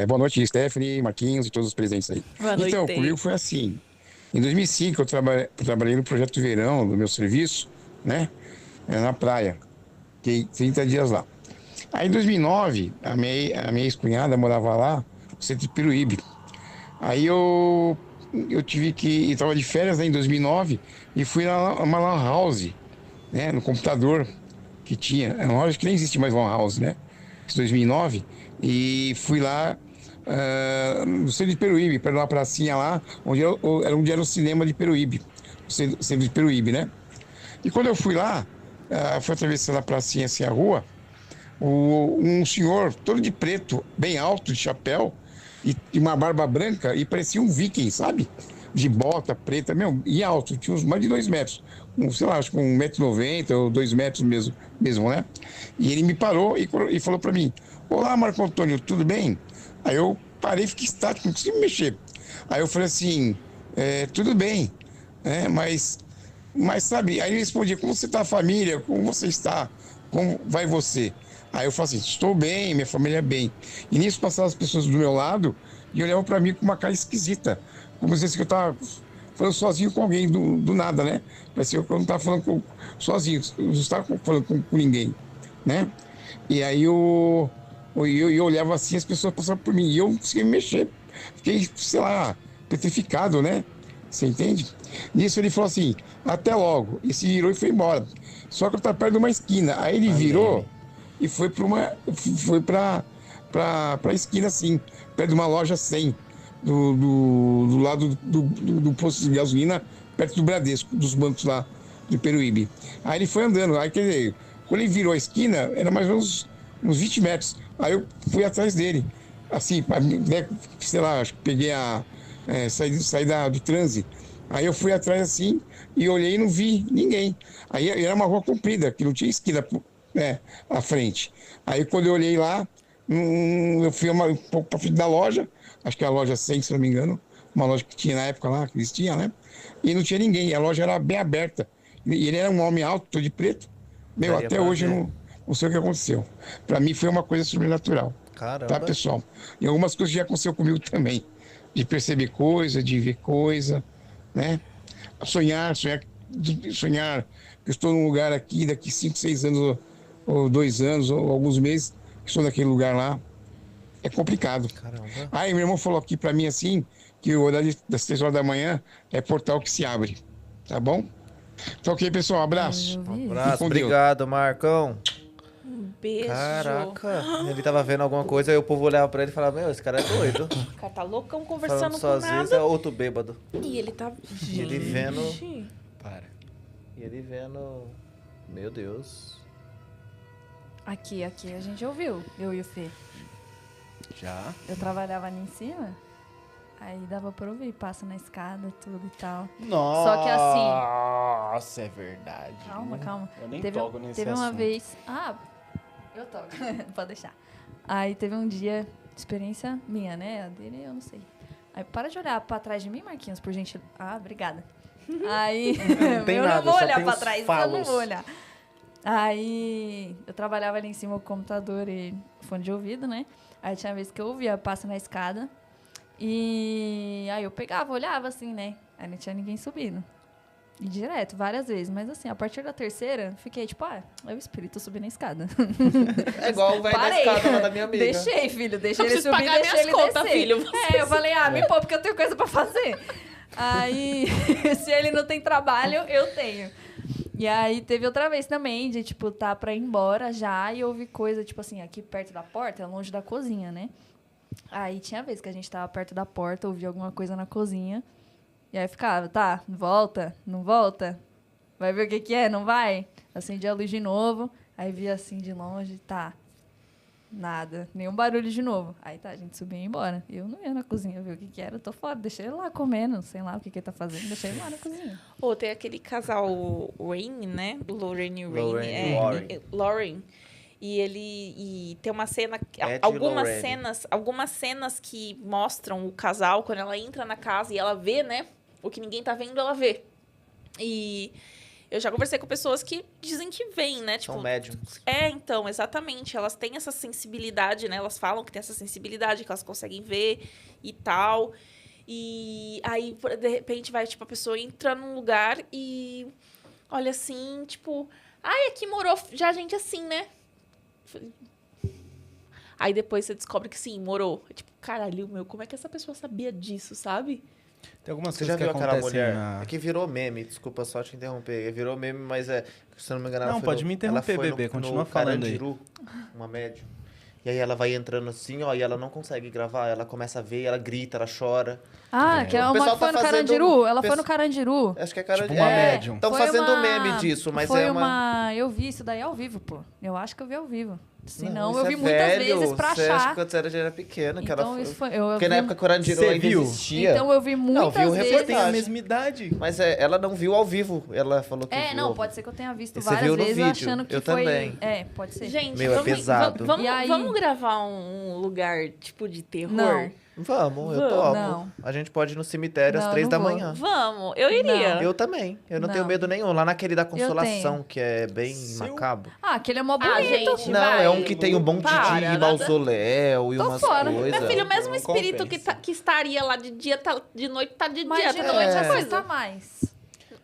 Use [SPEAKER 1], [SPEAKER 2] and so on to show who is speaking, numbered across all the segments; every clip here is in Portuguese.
[SPEAKER 1] Boa noite, Stephanie, Marquinhos e todos os presentes aí.
[SPEAKER 2] Boa noite.
[SPEAKER 1] Então, comigo foi assim. Em 2005, eu trabalhei no projeto de verão do meu serviço, né? Na praia. Fiquei 30 dias lá. Aí, em 2009, a minha ex-cunhada morava lá, no centro de Peruíbe. Aí eu tive que... Eu tava de férias, né, em 2009 e fui numa lan house, né? No computador que tinha. É uma loja que nem existe mais lan house, né? Isso 2009. E fui lá no centro de Peruíbe, para uma pracinha lá, onde era o cinema de Peruíbe. O centro de Peruíbe, né? E quando eu fui lá, fui atravessando a pracinha assim, a rua, um senhor todo de preto, bem alto, de chapéu, e uma barba branca, e parecia um viking, sabe? De bota preta, meu, e alto, tinha uns mais de 2 metros. Sei lá, acho que 1,90 m ou 2 metros mesmo, né? E ele me parou e falou pra mim: Olá, Marco Antônio, tudo bem? Aí eu parei, fiquei estático, não consegui me mexer. Aí eu falei assim: tudo bem, né? Mas sabe, aí ele respondia: como você está, família? Como você está? Como vai você? Aí eu falo assim: estou bem, minha família é bem. E nisso passavam as pessoas do meu lado e olhavam para mim com uma cara esquisita, como se eu estava falando sozinho com alguém do nada, né? Parecia que eu não estava falando sozinho, eu não estava falando com ninguém, né? E aí eu olhava assim, as pessoas passavam por mim e eu não conseguia me mexer. Fiquei, sei lá, petrificado, né? Você entende? Nisso ele falou assim: até logo. E se virou e foi embora. Só que eu estava perto de uma esquina. Aí ele virou e foi para esquina assim, perto de uma loja 100, do lado do posto de gasolina, perto do Bradesco, dos bancos lá de Peruíbe. Aí ele foi andando. Aí, quer dizer, quando ele virou a esquina, era mais ou menos uns 20 metros. Aí eu fui atrás dele, assim, né, sei lá, acho que peguei saí do transe. Aí eu fui atrás assim e olhei e não vi ninguém. Aí era uma rua comprida, que não tinha esquina, né, à frente. Aí quando eu olhei lá, eu fui um pouco para frente da loja, acho que é a loja 100, se não me engano, uma loja que tinha na época lá, que existia, né? E não tinha ninguém, a loja era bem aberta. E ele era um homem alto, todo de preto. Meu,
[SPEAKER 3] Daria
[SPEAKER 1] até
[SPEAKER 3] pra
[SPEAKER 1] hoje eu
[SPEAKER 3] ver.
[SPEAKER 1] não sei o que aconteceu. Para mim foi uma coisa sobrenatural. Tá,
[SPEAKER 3] Caramba.
[SPEAKER 1] pessoal? E algumas coisas já aconteceu comigo também. De perceber coisa, de ver coisa, né? Sonhar que eu estou num lugar aqui, daqui 5, 6 anos, ou 2 anos, ou alguns meses, que estou naquele lugar lá. É complicado.
[SPEAKER 3] Caramba.
[SPEAKER 1] Aí meu irmão falou aqui para mim assim, que o horário das 3 horas da manhã é portal que se abre. Tá bom? Tá ok, pessoal? Abraço.
[SPEAKER 2] Eu
[SPEAKER 3] Um
[SPEAKER 2] vi.
[SPEAKER 3] abraço,
[SPEAKER 1] com Deus.
[SPEAKER 3] obrigado, Marcão.
[SPEAKER 2] Beijo.
[SPEAKER 3] Caraca, ele tava vendo alguma coisa, aí o povo olhava pra ele e falava: Meu, esse cara é doido.
[SPEAKER 2] O cara tá loucão
[SPEAKER 3] Falando
[SPEAKER 2] conversando com
[SPEAKER 3] sozinho,
[SPEAKER 2] nada.
[SPEAKER 3] é outro bêbado.
[SPEAKER 2] E ele tá...
[SPEAKER 3] E ele vendo.
[SPEAKER 2] Gente.
[SPEAKER 3] Para. E ele vendo. Meu Deus.
[SPEAKER 4] Aqui a gente ouviu, eu e o Fê.
[SPEAKER 3] Já?
[SPEAKER 4] Eu trabalhava ali em cima, aí dava pra ouvir, passa na escada, tudo e tal.
[SPEAKER 3] Nossa,
[SPEAKER 4] Só que assim...
[SPEAKER 3] Nossa, é verdade.
[SPEAKER 4] Calma.
[SPEAKER 5] Eu nem
[SPEAKER 4] Teve,
[SPEAKER 5] toco nesse
[SPEAKER 4] teve uma
[SPEAKER 5] assunto.
[SPEAKER 4] vez... Ah, eu toco, pode deixar. Aí teve um dia, experiência minha, né? A dele eu não sei. Aí para de olhar pra trás de mim, Marquinhos, por gente... Ah, obrigada. Aí...
[SPEAKER 3] Não tem
[SPEAKER 4] eu
[SPEAKER 3] nada,
[SPEAKER 4] não vou
[SPEAKER 3] só
[SPEAKER 4] olhar
[SPEAKER 3] tem
[SPEAKER 4] pra
[SPEAKER 3] os
[SPEAKER 4] trás, eu
[SPEAKER 3] falos.
[SPEAKER 4] não vou olhar. Aí eu trabalhava ali em cima com o computador e fone de ouvido, né? Aí tinha vez que eu ouvia, passa na escada. E aí eu pegava, olhava assim, né? Aí não tinha ninguém subindo. E direto, várias vezes. Mas assim, a partir da terceira, fiquei tipo, é o espírito subindo a escada.
[SPEAKER 3] É igual o velho da
[SPEAKER 4] Parei.
[SPEAKER 3] escada lá da minha amiga.
[SPEAKER 4] Deixei, filho. Deixei
[SPEAKER 2] Eu
[SPEAKER 4] ele
[SPEAKER 2] preciso
[SPEAKER 4] subir,
[SPEAKER 2] pagar
[SPEAKER 4] deixei ele
[SPEAKER 2] minhas contas,
[SPEAKER 4] descer.
[SPEAKER 2] filho.
[SPEAKER 4] Eu falei, me poupa porque eu tenho coisa pra fazer. Aí, se ele não tem trabalho, eu tenho. E aí teve outra vez também, de tipo, tá pra ir embora já e ouvir coisa, tipo assim, aqui perto da porta, é longe da cozinha, né? Aí tinha vez que a gente tava perto da porta, ouvia alguma coisa na cozinha. E aí ficava, tá, volta, não volta? Vai ver o que é, não vai? Acendia a luz de novo, aí via assim de longe, tá. Nada, nenhum barulho de novo. Aí tá, a gente subia e ia embora. Eu não ia na cozinha ver o que era, eu tô fora, deixei ele lá comendo, sei lá o que ele tá fazendo, deixei ele lá na cozinha.
[SPEAKER 2] Ou tem aquele casal Rain, né? Lorraine e Rain.
[SPEAKER 3] Lorraine, Lauren.
[SPEAKER 2] Lauren. E tem uma cena,
[SPEAKER 3] Ed e Lorraine.
[SPEAKER 2] algumas cenas que mostram o casal quando ela entra na casa e ela vê, né? O que ninguém tá vendo, ela vê. E Eu já conversei com pessoas que dizem que vêm, né? Tipo,
[SPEAKER 3] São médiums.
[SPEAKER 2] então, exatamente. Elas têm essa sensibilidade, né? Elas falam que tem essa sensibilidade, que elas conseguem ver e tal. E aí, de repente, vai, tipo, a pessoa entra num lugar e olha assim, tipo... Ai, aqui morou já gente assim, né? Aí depois você descobre que sim, morou. É tipo, caralho, meu, como é que essa pessoa sabia disso, sabe?
[SPEAKER 5] Tem algumas
[SPEAKER 3] Você
[SPEAKER 5] coisas
[SPEAKER 3] já
[SPEAKER 5] que
[SPEAKER 3] viu aquela
[SPEAKER 5] acontecem
[SPEAKER 3] mulher?
[SPEAKER 5] na...
[SPEAKER 3] É que virou meme, desculpa só te interromper. Virou meme, mas se eu não me engano, ela
[SPEAKER 5] Não,
[SPEAKER 3] foi
[SPEAKER 5] pode me interromper,
[SPEAKER 3] ela foi
[SPEAKER 5] bebê,
[SPEAKER 3] no
[SPEAKER 5] continua falando aí.
[SPEAKER 3] Carandiru, uma médium. E aí ela vai entrando assim, ó, e ela não consegue gravar. Ela começa a ver, ela grita, ela chora.
[SPEAKER 4] Que é
[SPEAKER 3] O
[SPEAKER 4] uma
[SPEAKER 3] pessoal
[SPEAKER 4] que foi
[SPEAKER 3] tá
[SPEAKER 4] no
[SPEAKER 3] fazendo-
[SPEAKER 4] Carandiru. Ela foi
[SPEAKER 3] Pesso-
[SPEAKER 4] no Carandiru.
[SPEAKER 3] Acho que é Carandiru.
[SPEAKER 5] Tipo uma médium.
[SPEAKER 3] Estão
[SPEAKER 4] Foi
[SPEAKER 3] fazendo
[SPEAKER 4] uma-
[SPEAKER 3] meme disso, mas
[SPEAKER 4] foi
[SPEAKER 3] é uma...
[SPEAKER 4] Eu vi isso daí ao vivo, pô. Eu acho que eu vi ao vivo. Se não,
[SPEAKER 3] isso
[SPEAKER 4] eu vi
[SPEAKER 3] é
[SPEAKER 4] muitas
[SPEAKER 3] velho.
[SPEAKER 4] vezes pra
[SPEAKER 3] Você acha que
[SPEAKER 4] achar.
[SPEAKER 3] quando você era pequena, que
[SPEAKER 4] Então,
[SPEAKER 3] ela
[SPEAKER 4] isso
[SPEAKER 3] foi...
[SPEAKER 4] foi... Eu
[SPEAKER 3] Porque
[SPEAKER 4] vi...
[SPEAKER 3] na época Carandiru
[SPEAKER 5] Você
[SPEAKER 3] ainda
[SPEAKER 5] viu?
[SPEAKER 3] existia.
[SPEAKER 4] Então eu vi muitas
[SPEAKER 3] viu
[SPEAKER 4] vezes.
[SPEAKER 5] Vocês têm a
[SPEAKER 3] reportagem.
[SPEAKER 5] mesma idade.
[SPEAKER 3] Mas ela não viu ao vivo. Ela falou que viu.
[SPEAKER 4] Não, pode ser que eu tenha visto
[SPEAKER 3] Você
[SPEAKER 4] várias
[SPEAKER 3] viu no
[SPEAKER 4] vezes
[SPEAKER 3] vídeo.
[SPEAKER 4] achando que
[SPEAKER 3] Eu
[SPEAKER 4] foi...
[SPEAKER 3] também.
[SPEAKER 4] Pode ser.
[SPEAKER 2] Gente,
[SPEAKER 3] Meu, é pesado.
[SPEAKER 2] Vamos,
[SPEAKER 4] E aí-
[SPEAKER 2] vamos gravar um lugar, tipo, de terror?
[SPEAKER 4] Não.
[SPEAKER 3] Vamos, eu
[SPEAKER 2] Vamos.
[SPEAKER 3] topo.
[SPEAKER 4] Não.
[SPEAKER 3] A gente pode ir no cemitério às
[SPEAKER 4] Não,
[SPEAKER 3] 3
[SPEAKER 4] não
[SPEAKER 3] da
[SPEAKER 4] vou.
[SPEAKER 3] manhã.
[SPEAKER 2] Vamos, eu iria.
[SPEAKER 4] Não.
[SPEAKER 3] Eu também. Eu não tenho
[SPEAKER 4] Não.
[SPEAKER 3] medo nenhum. Lá naquele da Consolação,
[SPEAKER 4] tenho.
[SPEAKER 3] que é bem
[SPEAKER 5] Seu-
[SPEAKER 3] macabro.
[SPEAKER 4] Aquele é mó bonito.
[SPEAKER 2] gente,
[SPEAKER 3] Não,
[SPEAKER 2] vai.
[SPEAKER 3] é um que tem um monte
[SPEAKER 2] Para,
[SPEAKER 3] de
[SPEAKER 2] nada.
[SPEAKER 3] mausoléu e
[SPEAKER 4] Tô
[SPEAKER 3] umas
[SPEAKER 4] fora.
[SPEAKER 3] coisas.
[SPEAKER 2] Meu filho, mesmo
[SPEAKER 5] Não
[SPEAKER 2] espírito
[SPEAKER 5] compensa.
[SPEAKER 2] que estaria lá de dia, de noite tá de
[SPEAKER 4] Mas
[SPEAKER 2] dia.
[SPEAKER 4] de
[SPEAKER 2] Tá
[SPEAKER 4] noite
[SPEAKER 2] outra
[SPEAKER 4] assusta
[SPEAKER 2] coisa.
[SPEAKER 4] mais.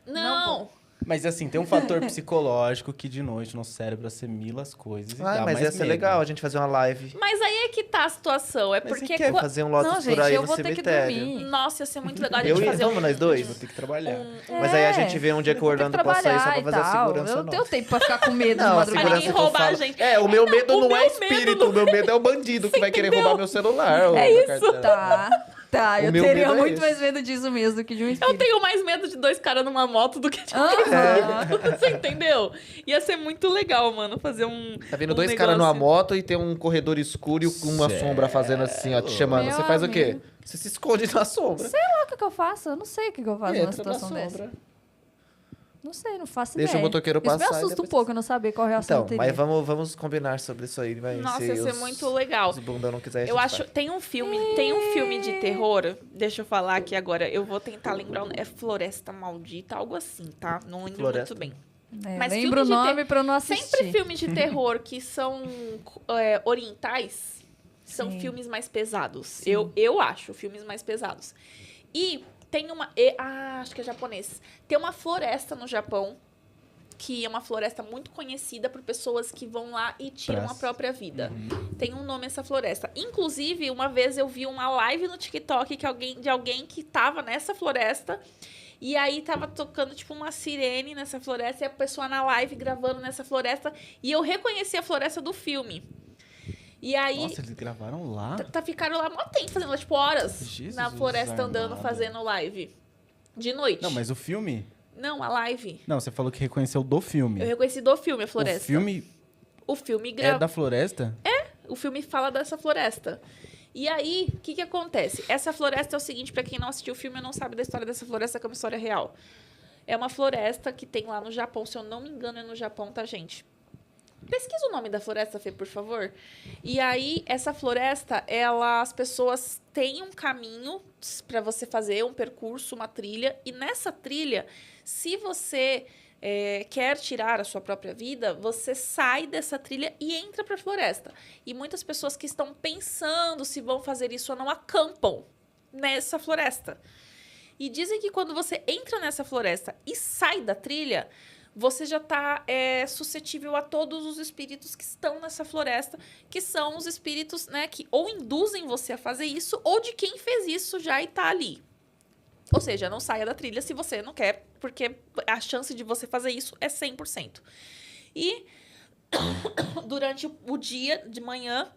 [SPEAKER 2] Não.
[SPEAKER 5] Mas assim, tem um fator psicológico que de noite no cérebro assimila as coisas e dá
[SPEAKER 3] mas
[SPEAKER 5] mais
[SPEAKER 3] ia ser
[SPEAKER 5] medo.
[SPEAKER 3] legal a gente fazer uma live.
[SPEAKER 2] Mas aí é que tá a situação. É
[SPEAKER 5] Mas
[SPEAKER 2] porque...
[SPEAKER 5] e quer
[SPEAKER 3] Fazer um Lotus
[SPEAKER 4] Não,
[SPEAKER 3] por
[SPEAKER 4] gente,
[SPEAKER 3] aí
[SPEAKER 4] eu
[SPEAKER 3] no
[SPEAKER 4] vou ter que
[SPEAKER 3] cemitério.
[SPEAKER 4] dormir.
[SPEAKER 2] Nossa, ia ser muito legal a
[SPEAKER 3] Eu
[SPEAKER 2] gente
[SPEAKER 3] e
[SPEAKER 2] fazer
[SPEAKER 3] vamos nós dois?
[SPEAKER 5] Vou ter que trabalhar.
[SPEAKER 3] Mas aí a gente vê onde é que o
[SPEAKER 4] Eu tenho
[SPEAKER 3] Orlando
[SPEAKER 4] que
[SPEAKER 3] possa ir só
[SPEAKER 4] trabalhar
[SPEAKER 3] pra
[SPEAKER 4] e
[SPEAKER 3] fazer a
[SPEAKER 4] tal.
[SPEAKER 3] segurança
[SPEAKER 4] Eu não
[SPEAKER 3] nossa.
[SPEAKER 4] tenho tempo pra ficar com medo de
[SPEAKER 3] Não, a
[SPEAKER 4] madrugada.
[SPEAKER 3] segurança
[SPEAKER 2] Ninguém
[SPEAKER 3] que eu
[SPEAKER 2] roubar a
[SPEAKER 3] falo.
[SPEAKER 2] gente.
[SPEAKER 3] O meu medo
[SPEAKER 2] o
[SPEAKER 3] não é
[SPEAKER 2] meu
[SPEAKER 3] espírito,
[SPEAKER 2] medo
[SPEAKER 3] o meu medo é o bandido que vai querer roubar meu celular.
[SPEAKER 2] É isso.
[SPEAKER 4] Tá,
[SPEAKER 3] O
[SPEAKER 4] eu
[SPEAKER 3] meu
[SPEAKER 4] teria
[SPEAKER 3] medo é
[SPEAKER 4] muito
[SPEAKER 3] esse.
[SPEAKER 4] mais medo disso mesmo do que de um
[SPEAKER 2] Eu
[SPEAKER 4] espírito.
[SPEAKER 2] tenho mais medo de 2 caras numa moto do que de
[SPEAKER 4] Aham.
[SPEAKER 2] Você entendeu? Ia ser muito legal, mano, fazer um.
[SPEAKER 3] Tá vendo
[SPEAKER 2] um
[SPEAKER 3] 2 caras numa
[SPEAKER 2] negócio.
[SPEAKER 3] moto e tem um corredor escuro e uma
[SPEAKER 5] Sério?
[SPEAKER 3] sombra fazendo assim, ó, te chamando.
[SPEAKER 4] Meu
[SPEAKER 3] Você faz o quê?
[SPEAKER 4] amigo.
[SPEAKER 3] Você se esconde na sombra.
[SPEAKER 4] O que eu faço? Eu não sei o que eu faço numa
[SPEAKER 3] Entra na
[SPEAKER 4] situação dessa.
[SPEAKER 3] sombra.
[SPEAKER 4] Não sei, não faço
[SPEAKER 3] Deixa
[SPEAKER 4] ideia.
[SPEAKER 3] o motoqueiro
[SPEAKER 4] Isso me
[SPEAKER 3] passar e
[SPEAKER 4] assusta um
[SPEAKER 3] depois-
[SPEAKER 4] pouco, eu não saber qual reação
[SPEAKER 3] Então,
[SPEAKER 4] eu teria.
[SPEAKER 3] mas vamos combinar sobre isso aí. Vai,
[SPEAKER 2] Nossa,
[SPEAKER 3] se
[SPEAKER 2] ia ser
[SPEAKER 3] os-
[SPEAKER 2] muito legal.
[SPEAKER 3] Se o bundão não quiser, a
[SPEAKER 2] Eu
[SPEAKER 3] gente
[SPEAKER 2] acho.
[SPEAKER 3] faz.
[SPEAKER 2] Tem um filme de terror. Deixa eu falar aqui agora. Eu vou tentar lembrar. É Floresta Maldita, algo assim, tá? Não lembro
[SPEAKER 3] Floresta.
[SPEAKER 2] muito bem.
[SPEAKER 4] É,
[SPEAKER 2] mas
[SPEAKER 4] lembra o
[SPEAKER 2] filme de
[SPEAKER 4] nome pra eu não assistir.
[SPEAKER 2] Sempre filmes de terror que são orientais são
[SPEAKER 4] Sim.
[SPEAKER 2] filmes mais pesados.
[SPEAKER 4] Sim.
[SPEAKER 2] Eu acho filmes mais pesados. E tem acho que é japonês. Tem uma floresta no Japão que é uma floresta muito conhecida por pessoas que vão lá e tiram
[SPEAKER 5] Pra-
[SPEAKER 2] a própria vida. Tem um nome essa floresta. Inclusive, uma vez eu vi uma live no TikTok de alguém que tava nessa floresta. E aí tava tocando, tipo, uma sirene nessa floresta. E a pessoa na live gravando nessa floresta. E eu reconheci a floresta do filme. E aí...
[SPEAKER 5] Nossa, eles gravaram lá?
[SPEAKER 2] Ficaram lá mó tempo, fazendo, tipo, horas
[SPEAKER 5] Jesus
[SPEAKER 2] na floresta andando,
[SPEAKER 5] amado.
[SPEAKER 2] fazendo live. De noite.
[SPEAKER 5] Não, mas o filme...
[SPEAKER 2] Não, a live.
[SPEAKER 5] Não, você falou que reconheceu do filme.
[SPEAKER 2] Eu reconheci do filme a floresta.
[SPEAKER 5] O filme
[SPEAKER 2] O filme
[SPEAKER 5] é da floresta?
[SPEAKER 2] O filme fala dessa floresta. E aí, o que acontece? Essa floresta é o seguinte, pra quem não assistiu o filme e não sabe da história dessa floresta, que é uma história real. É uma floresta que tem lá no Japão, se eu não me engano é no Japão, tá, gente? Pesquisa o nome da floresta, Fê, por favor. E aí, essa floresta, as pessoas têm um caminho pra você fazer, um percurso, uma trilha. E nessa trilha, se você quer tirar a sua própria vida, você sai dessa trilha e entra pra floresta. E muitas pessoas que estão pensando se vão fazer isso ou não, acampam nessa floresta. E dizem que quando você entra nessa floresta e sai da trilha, você já está suscetível a todos os espíritos que estão nessa floresta, que são os espíritos, né, que ou induzem você a fazer isso, ou de quem fez isso já e está ali. Ou seja, não saia da trilha se você não quer, porque a chance de você fazer isso é 100%. E durante o dia, de manhã,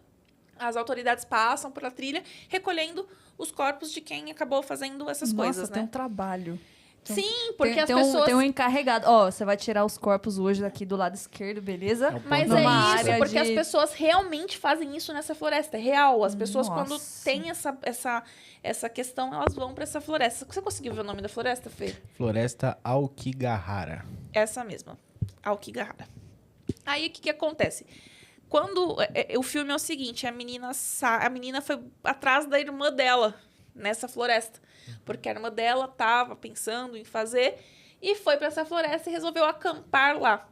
[SPEAKER 2] as autoridades passam pela trilha, recolhendo os corpos de quem acabou fazendo essas
[SPEAKER 4] Nossa,
[SPEAKER 2] coisas,
[SPEAKER 4] tem um
[SPEAKER 2] né?
[SPEAKER 4] trabalho.
[SPEAKER 2] Sim, porque as
[SPEAKER 4] tem
[SPEAKER 2] pessoas...
[SPEAKER 4] tem um encarregado. Ó, você vai tirar os corpos hoje aqui do lado esquerdo, beleza?
[SPEAKER 5] É o
[SPEAKER 2] Mas
[SPEAKER 5] ponto
[SPEAKER 2] é
[SPEAKER 4] Numa
[SPEAKER 2] isso,
[SPEAKER 4] área
[SPEAKER 2] porque
[SPEAKER 4] de-
[SPEAKER 2] as pessoas realmente fazem isso nessa floresta. É real. As pessoas, quando
[SPEAKER 4] Nossa.
[SPEAKER 2] têm essa questão, elas vão pra essa floresta. Você conseguiu ver o nome da floresta, Fê?
[SPEAKER 5] Floresta Aokigahara.
[SPEAKER 2] Essa mesma. Aokigahara. Aí, o que acontece? Quando... o filme é o seguinte, a menina foi atrás da irmã dela nessa floresta. Porque a irmã dela tava pensando em fazer... e foi pra essa floresta e resolveu acampar lá.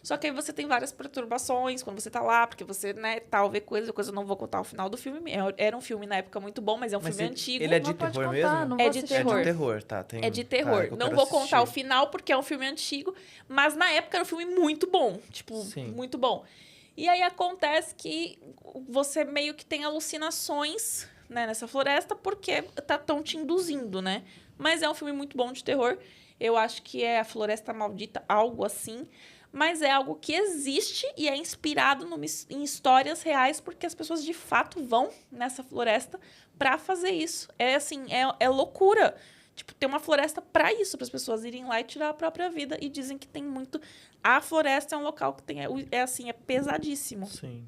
[SPEAKER 2] Só que aí você tem várias perturbações quando você tá lá, porque você, né, tal, vê coisa eu não vou contar o final do filme. Era um filme na época muito bom, mas é um filme antigo.
[SPEAKER 3] Ele é de
[SPEAKER 4] Não pode
[SPEAKER 3] terror
[SPEAKER 4] contar,
[SPEAKER 3] mesmo?
[SPEAKER 4] não
[SPEAKER 2] É
[SPEAKER 4] vou
[SPEAKER 2] de
[SPEAKER 4] assistir.
[SPEAKER 3] É
[SPEAKER 2] terror.
[SPEAKER 3] de terror, tá.
[SPEAKER 2] É de terror.
[SPEAKER 3] eu
[SPEAKER 2] Não
[SPEAKER 3] quero
[SPEAKER 2] vou contar o
[SPEAKER 3] assistir.
[SPEAKER 2] final porque é um filme antigo, mas na época era um filme muito bom. Tipo,
[SPEAKER 3] Sim.
[SPEAKER 2] muito bom. E aí acontece que você meio que tem alucinações, né, nessa floresta porque tão te induzindo, né? Mas é um filme muito bom de terror. Eu acho que é A Floresta Maldita, algo assim. Mas é algo que existe e é inspirado em histórias reais, porque as pessoas de fato vão nessa floresta pra fazer isso. É assim, é loucura. Tipo, tem uma floresta pra isso, para as pessoas irem lá e tirar a própria vida. E dizem que tem muito. A floresta é um local que tem. É assim, é pesadíssimo.
[SPEAKER 3] Sim.